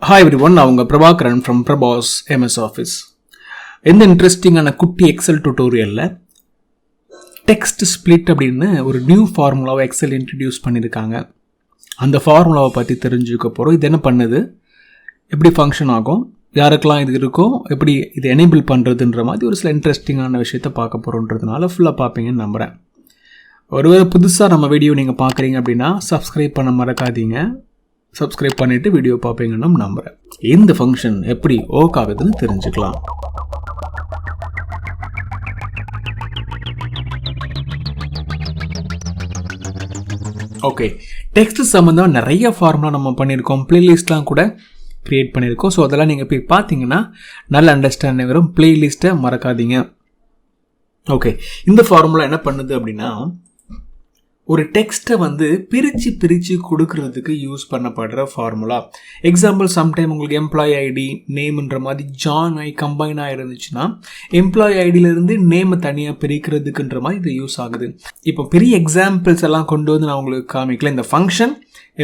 Hi everyone, நான் உங்க Prabhakaran from Prabas MS Office. இந்த இன்ட்ரெஸ்டிங்கான குட்டி எக்ஸல் டியூட்டோரியல்ல டெக்ஸ்ட் ஸ்பிளிட் அப்படின்னு ஒரு நியூ ஃபார்முலாவை எக்ஸல் இன்ட்ரடியூஸ் பண்ணியிருக்காங்க. அந்த ஃபார்முலாவை பற்றி தெரிஞ்சுக்க போகிறோம். இது என்ன பண்ணுது, எப்படி ஃபங்க்ஷன் ஆகும், யாருக்கெல்லாம் இது இருக்கும், எப்படி இது எனேபிள் பண்ணுறதுன்ற மாதிரி ஒரு சில இன்ட்ரெஸ்டிங்கான விஷயத்தை பார்க்க போகிறோன்றதுனால ஃபுல்லாக பார்ப்பீங்கன்னு நம்புகிறேன். ஒருவேளை புதுசாக நம்ம வீடியோ நீங்கள் பார்க்குறீங்க அப்படின்னா சப்ஸ்கிரைப் பண்ண மறக்காதீங்க. சப்ஸ்கிரைப் பண்ணிவிட்டு வீடியோ பார்ப்பீங்கன்னு நம்புகிறேன். இந்த ஃபங்க்ஷன் எப்படி ஒர்க் ஆகுதுன்னு தெரிஞ்சுக்கலாம். ஓகே, டெக்ஸ்ட் சம்மந்தமாக நிறைய ஃபார்முலா நம்ம பண்ணியிருக்கோம், பிளேலிஸ்ட்லாம் கூட க்ரியேட் பண்ணியிருக்கோம். ஸோ அதெல்லாம் நீங்கள் போய் பார்த்தீங்கன்னா நல்ல அண்டர்ஸ்டாண்டிங் வரும். பிளேலிஸ்ட்டை மறக்காதீங்க. ஓகே, இந்த ஃபார்முலா என்ன பண்ணுது அப்படின்னா, ஒரு டெக்ஸ்ட்டை பிரித்து கொடுக்கறதுக்கு யூஸ் பண்ணப்படுற ஃபார்முலா. எக்ஸாம்பிள், சம்டைம் உங்களுக்கு எம்ப்ளாயி ஐடி நேம்ன்ற மாதிரி ஜான் ஐ கம்பைனாக இருந்துச்சுன்னா எம்ப்ளாயி ஐடியிலேருந்து நேமை தனியாக பிரிக்கிறதுக்குன்ற மாதிரி இது யூஸ் ஆகுது. இப்போ பெரிய எக்ஸாம்பிள்ஸ் எல்லாம் கொண்டு வந்து நான் உங்களுக்கு காமிக்கல. இந்த ஃபங்க்ஷன்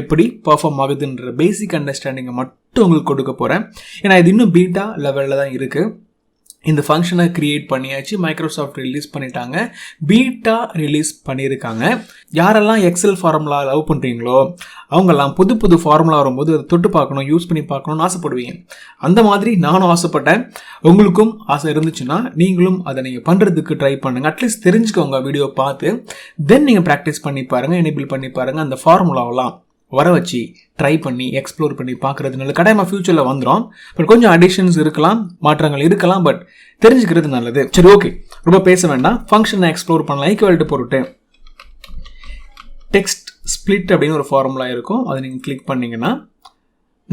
எப்படி பர்ஃபார்ம் ஆகுதுன்ற பேசிக் அண்டர்ஸ்டாண்டிங்கை மட்டும் உங்களுக்கு கொடுக்க போகிறேன். ஏன்னா இது இன்னும் பீட்டா லெவலில் தான் இருக்குது. இந்த ஃபங்க்ஷனை க்ரியேட் பண்ணியாச்சு, மைக்ரோசாஃப்ட் ரிலீஸ் பண்ணிட்டாங்க, பீட்டா ரிலீஸ் பண்ணியிருக்காங்க. யாரெல்லாம் எக்ஸல் ஃபார்முலா லவ் பண்ணுறீங்களோ அவங்கெல்லாம் புது புது ஃபார்முலா வரும்போது அதை தொட்டு பார்க்கணும், யூஸ் பண்ணி பார்க்கணும்னு ஆசைப்படுவீங்க. அந்த மாதிரி நானும் ஆசைப்பட்டேன். உங்களுக்கும் ஆசை இருந்துச்சுன்னா நீங்களும் அதை நீங்கள் பண்ணுறதுக்கு ட்ரை பண்ணுங்கள். அட்லீஸ்ட் தெரிஞ்சுக்கோங்க, வீடியோ பார்த்து தென் நீங்கள் ப்ராக்டிஸ் பண்ணி பாருங்கள், எனேபிள் பண்ணி பாருங்கள். அந்த ஃபார்முலாவெல்லாம் வர வச்சு ட்ரை பண்ணி எக்ஸ்ப்ளோர் பண்ணி பார்க்குறதுனால கட்டாயமாக ஃபியூச்சரில் வந்துடும். பட் கொஞ்சம் அடிஷன்ஸ் இருக்கலாம், மாற்றங்கள் இருக்கலாம், பட் தெரிஞ்சுக்கிறது நல்லது. சரி, ஓகே, ரொம்ப பேச வேண்டாம். ஃபங்க்ஷனை எக்ஸ்ப்ளோர் பண்ணலாம். ஈக்குவல்ட்டு போட்டு டெக்ஸ்ட் ஸ்பிளிட் அப்படின்னு ஒரு ஃபார்முலா இருக்கும். அதை நீங்கள் கிளிக் பண்ணிங்கன்னா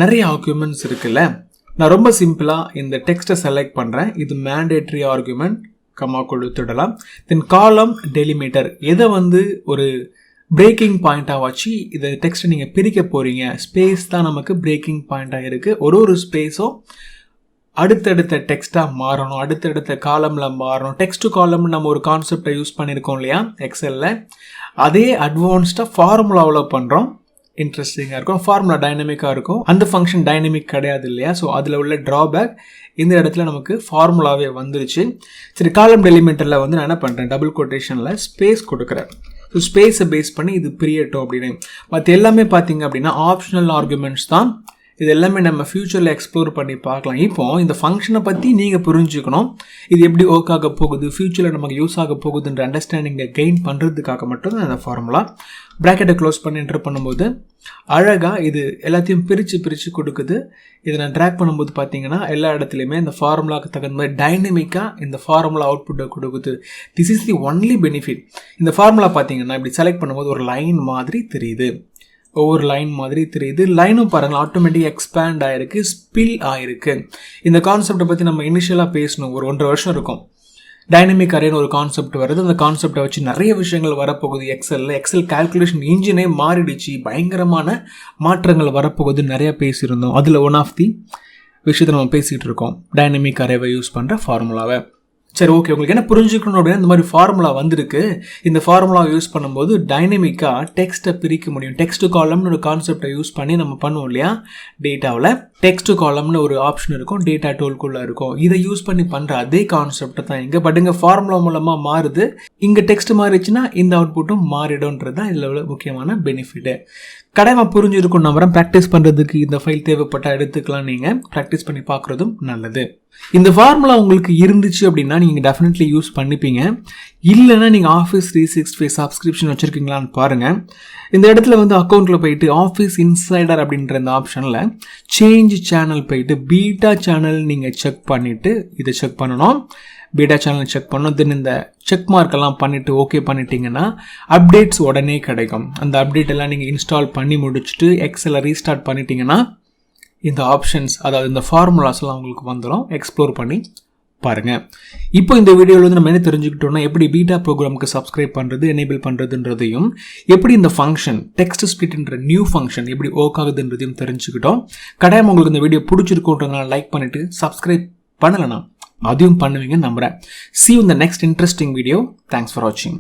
நிறைய ஆர்குமெண்ட்ஸ் இருக்குல்ல. நான் ரொம்ப சிம்பிளாக இந்த டெக்ஸ்ட்டை செலக்ட் பண்ணுறேன். இது மேண்டேட்ரி ஆர்குமெண்ட், கம்மா கொடுத்துடலாம். தென் காலம் டெலிமீட்டர், எதை ஒரு பிரேக்கிங் பாயிண்ட்டாக வச்சு இதை டெக்ஸ்ட்டை நீங்கள் பிரிக்க போகிறீங்க. ஸ்பேஸ் தான் நமக்கு பிரேக்கிங் பாயிண்ட்டாக இருக்குது. ஒரு ஸ்பேஸும் அடுத்தடுத்த டெக்ஸ்ட்டாக மாறணும், அடுத்தடுத்த காலமில் மாறணும். டெக்ஸ்ட் டு காலம்னு நம்ம ஒரு கான்செப்டை யூஸ் பண்ணியிருக்கோம் இல்லையா எக்ஸலில். அதே அட்வான்ஸ்டாக ஃபார்முலாவில் பண்ணுறோம். இன்ட்ரெஸ்டிங்காக இருக்கும். ஃபார்முலா டைனமிக்காக இருக்கும். அந்த ஃபங்க்ஷன் டைனமிக் கிடையாது இல்லையா. ஸோ அதில் உள்ள ட்ராபேக் இந்த இடத்துல நமக்கு ஃபார்முலாவே வந்துருச்சு. சரி, காலம் டெலிமீட்டரில் நான் என்ன பண்ணுறேன், டபுள் கொட்டேஷனில் ஸ்பேஸ் கொடுக்குறேன். ஸோ ஸ்பேஸை பேஸ் பண்ணி இது பிரியட்டும் அப்படின்னு. மற்ற எல்லாமே பார்த்தீங்க அப்படின்னா ஆப்ஷனல் ஆர்குமெண்ட்ஸ் தான். இது எல்லாமே நம்ம ஃப்யூச்சரில் எக்ஸ்ப்ளோர் பண்ணி பார்க்கலாம். இப்போ இந்த ஃபங்க்ஷனை பற்றி நீங்கள் புரிஞ்சுக்கணும், இது எப்படி ஒர்க் ஆக போகுது, ஃப்யூச்சரில் நமக்கு யூஸ் ஆக போகுதுன்ற அண்டர்ஸ்டாண்டிங்கை கெயின் பண்ணுறதுக்காக மட்டும்தான் அந்த ஃபார்முலா. ப்ராக்கெட்டை க்ளோஸ் பண்ணி என்டர் பண்ணும்போது அழகாக இது எல்லாத்தையும் பிரித்து கொடுக்குது. இதை நான் ட்ராக் பண்ணும்போது பார்த்தீங்கன்னா எல்லா இடத்துலையுமே இந்த ஃபார்முலாவுக்கு தகுந்த மாதிரி டைனமிக்காக இந்த ஃபார்முலா அவுட்புட்டை கொடுக்குது. This is the only benefit. இந்த ஃபார்முலா பார்த்தீங்கன்னா இப்படி செலக்ட் பண்ணும்போது ஒரு லைன் மாதிரி தெரியுது, ஒவ்வொரு லைன் மாதிரி தெரியுது. லைனும் பாருங்கள் ஆட்டோமேட்டிக் எக்ஸ்பேண்ட் ஆகிருக்கு, ஸ்பில் ஆகிருக்கு. இந்த கான்செப்டை பற்றி நம்ம இனிஷியலாக பேசணும், ஒரு 1.5 வருஷம் இருக்கும். டைனமிக் அரேன்னு ஒரு கான்செப்ட் வருது. அந்த கான்செப்டை வச்சு நிறைய விஷயங்கள் வரப்போகுது. எக்ஸல் கால்குலேஷன் இன்ஜினே மாறிடுச்சு, பயங்கரமான மாற்றங்கள் வரப்போகுது, நிறைய பேசியிருந்தோம். அதில் ஒன் ஆஃப் தி விஷயத்தை நம்ம பேசிகிட்டு இருக்கோம், டைனமிக் அரேவை யூஸ் பண்ணுற ஃபார்முலாவை. சரி, ஓகே, உங்களுக்கு என்ன புரிஞ்சுக்கணும் அப்படின்னா இந்த மாதிரி ஃபார்முலா வந்திருக்கு. இந்த ஃபார்முலாவை யூஸ் பண்ணும்போது டைனமிக்காக டெக்ஸ்ட்டை பிரிக்க முடியும். டெக்ஸ்ட் காலம்னு ஒரு கான்செப்டை யூஸ் பண்ணி நம்ம பண்ணுவோம் இல்லையா டேட்டாவில். டெக்ஸ்ட் காலம்னு ஒரு ஆப்ஷன் இருக்கும், டேட்டா டூல்குள்ளே இருக்கும். இதை யூஸ் பண்ணி பண்ணுற அதே கான்செப்ட் தான் இங்கே. பட் இங்கே ஃபார்முலா மூலமாக மாறுது. இங்கே டெக்ஸ்ட் மாறிடுச்சுன்னா இந்த அவுட்புட்டும் மாறிடும்ன்றது தான் இதில் உள்ள முக்கியமான பெனிஃபிட்டு. கடைமா புரிஞ்சிருக்கும் நம்புறேன். ப்ராக்டிஸ் பண்ணுறதுக்கு இந்த ஃபைல் தேவைப்பட்டால் எடுத்துக்கலாம். நீங்கள் ப்ராக்டிஸ் பண்ணி பார்க்குறதும் நல்லது. இந்த ஃபார்முலா உங்களுக்கு இருந்துச்சு அப்படின்னா நீங்கள் டெஃபினெட்லி யூஸ் பண்ணிப்பீங்க. இல்லைன்னா நீங்கள் ஆஃபீஸ் 365 சப்ஸ்கிரிப்ஷன் வச்சுருக்கீங்களான்னு பாருங்கள். இந்த இடத்துல அக்கௌண்ட்டில் போயிட்டு ஆஃபீஸ் இன்சைடர் அப்படின்ற இந்த ஆப்ஷனில் சேஞ்ச் சேனல் போயிட்டு பீட்டா சேனல் நீங்கள் செக் பண்ணிவிட்டு இதை செக் பண்ணணும். பீட்டா சேனல் செக் பண்ணணும். தென் இந்த செக் மார்க்கெல்லாம் பண்ணிவிட்டு ஓகே பண்ணிட்டீங்கன்னா அப்டேட்ஸ் உடனே கிடைக்கும். அந்த அப்டேட் எல்லாம் நீங்கள் இன்ஸ்டால் பண்ணி முடிச்சுட்டு எக்ஸலை ரீஸ்டார்ட் பண்ணிட்டீங்கன்னா இந்த ஆப்ஷன்ஸ், அதாவது இந்த ஃபார்முலாஸ்லாம் உங்களுக்கு வந்துடும். எக்ஸ்ப்ளோர் பண்ணி பாருங்கள். இப்போ இந்த வீடியோவில் நம்ம என்ன தெரிஞ்சுக்கிட்டோம்னா, எப்படி பீட்டா ப்ரோக்ராமுக்கு சப்ஸ்கிரைப் பண்ணுறது, எனேபிள் பண்ணுறதுன்றதையும், எப்படி இந்த ஃபங்க்ஷன் டெக்ஸ்ட் ஸ்பிளிட்ன்ற நியூ ஃபங்க்ஷன் எப்படி ஒர்க் ஆகுதுன்றதையும் தெரிஞ்சுக்கிட்டோம். கட்டாயம் உங்களுக்கு இந்த வீடியோ பிடிச்சிருக்கோன்றதுனால லைக் பண்ணிவிட்டு சப்ஸ்கிரைப் பண்ணலைன்னா அதையும் பண்ணுவீங்கன்னு நம்புகிறேன். See you in the next interesting video. Thanks for watching.